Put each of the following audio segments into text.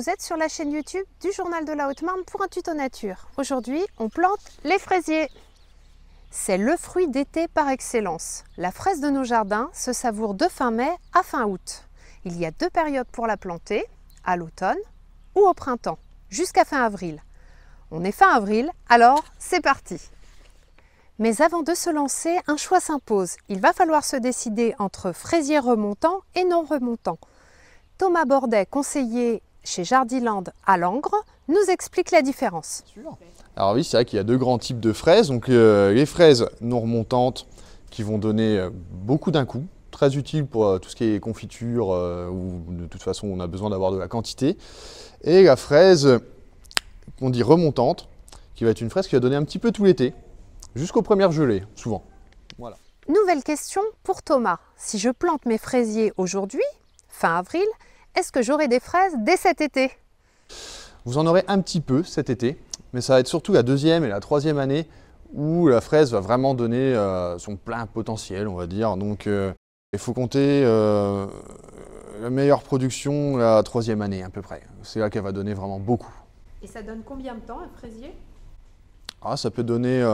vous êtes sur la chaîne YouTube du Journal de la Haute-Marne pour un tuto nature. Aujourd'hui, on plante les fraisiers. C'est le fruit d'été par excellence. La fraise de nos jardins se savoure de fin mai à fin août. Il y a deux périodes pour la planter, à l'automne ou au printemps, jusqu'à fin avril. On est fin avril, alors c'est parti! Mais avant de se lancer, un choix s'impose. Il va falloir se décider entre fraisiers remontants et non remontants. Thomas Bordet, conseiller chez Jardiland à Langres, nous explique la différence. Alors oui, c'est vrai qu'il y a deux grands types de fraises. Donc les fraises non remontantes qui vont donner beaucoup d'un coup, très utiles pour tout ce qui est confiture où de toute façon on a besoin d'avoir de la quantité. Et la fraise qu'on dit remontante, qui va être une fraise qui va donner un petit peu tout l'été, jusqu'aux premières gelées, souvent. Voilà. Nouvelle question pour Thomas. Si je plante mes fraisiers aujourd'hui, fin avril, est-ce que j'aurai des fraises dès cet été? Vous en aurez un petit peu cet été, mais ça va être surtout la deuxième et la troisième année où la fraise va vraiment donner son plein potentiel, on va dire. Donc il faut compter la meilleure production la troisième année à peu près. C'est là qu'elle va donner vraiment beaucoup. Et ça donne combien de temps un fraisier? Ça peut donner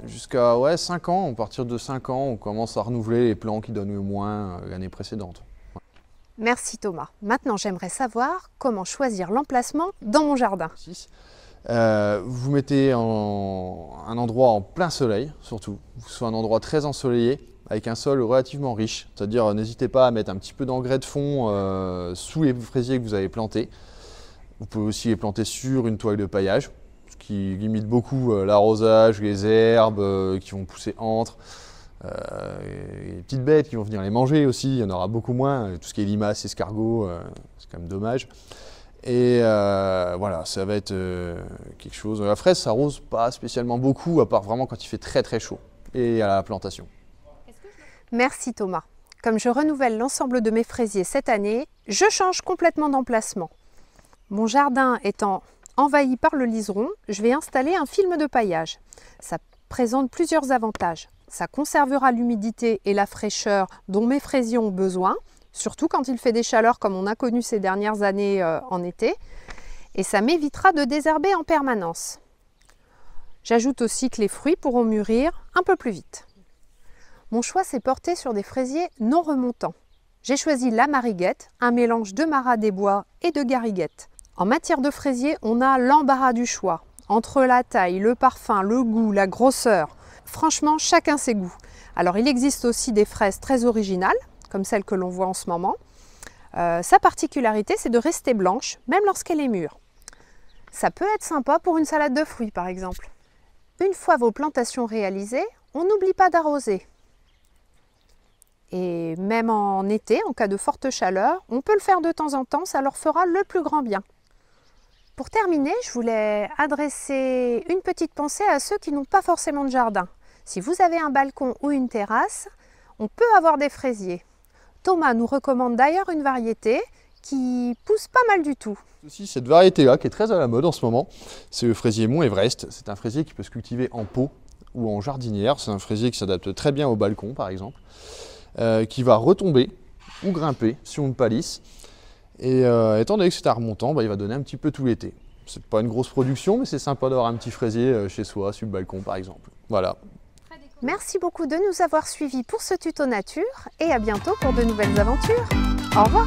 jusqu'à 5 ans. À partir de 5 ans, on commence à renouveler les plants qui donnent le moins l'année précédente. Merci Thomas. Maintenant, j'aimerais savoir comment choisir l'emplacement dans mon jardin. Vous mettez un endroit en plein soleil, surtout. Soit un endroit très ensoleillé, avec un sol relativement riche. C'est-à-dire, n'hésitez pas à mettre un petit peu d'engrais de fond sous les fraisiers que vous avez plantés. Vous pouvez aussi les planter sur une toile de paillage, ce qui limite beaucoup l'arrosage, les herbes qui vont pousser entre. Les petites bêtes qui vont venir les manger aussi, il y en aura beaucoup moins. Tout ce qui est limaces, escargots, c'est quand même dommage. Et voilà, ça va être quelque chose. La fraise, ça arrose pas spécialement beaucoup, à part vraiment quand il fait très très chaud et à la plantation. Merci Thomas. Comme je renouvelle l'ensemble de mes fraisiers cette année, je change complètement d'emplacement. Mon jardin étant envahi par le liseron, je vais installer un film de paillage. Ça présente plusieurs avantages. Ça conservera l'humidité et la fraîcheur dont mes fraisiers ont besoin, surtout quand il fait des chaleurs comme on a connu ces dernières années en été. Et ça m'évitera de désherber en permanence. J'ajoute aussi que les fruits pourront mûrir un peu plus vite. Mon choix s'est porté sur des fraisiers non remontants. J'ai choisi la mariguette, un mélange de Marat des Bois et de gariguette. En matière de fraisier, on a l'embarras du choix. Entre la taille, le parfum, le goût, la grosseur, franchement, chacun ses goûts. Alors, il existe aussi des fraises très originales, comme celle que l'on voit en ce moment. Sa particularité, c'est de rester blanche, même lorsqu'elle est mûre. Ça peut être sympa pour une salade de fruits, par exemple. Une fois vos plantations réalisées, on n'oublie pas d'arroser. Et même en été, en cas de forte chaleur, on peut le faire de temps en temps, ça leur fera le plus grand bien. Pour terminer, je voulais adresser une petite pensée à ceux qui n'ont pas forcément de jardin. Si vous avez un balcon ou une terrasse, on peut avoir des fraisiers. Thomas nous recommande d'ailleurs une variété qui pousse pas mal du tout. Aussi, cette variété-là, qui est très à la mode en ce moment, c'est le fraisier Mont Everest. C'est un fraisier qui peut se cultiver en pot ou en jardinière. C'est un fraisier qui s'adapte très bien au balcon, par exemple, qui va retomber ou grimper sur une palisse. Et étant donné que c'est un remontant, il va donner un petit peu tout l'été. C'est pas une grosse production, mais c'est sympa d'avoir un petit fraisier chez soi, sur le balcon par exemple. Voilà. Merci beaucoup de nous avoir suivis pour ce tuto nature et à bientôt pour de nouvelles aventures. Au revoir.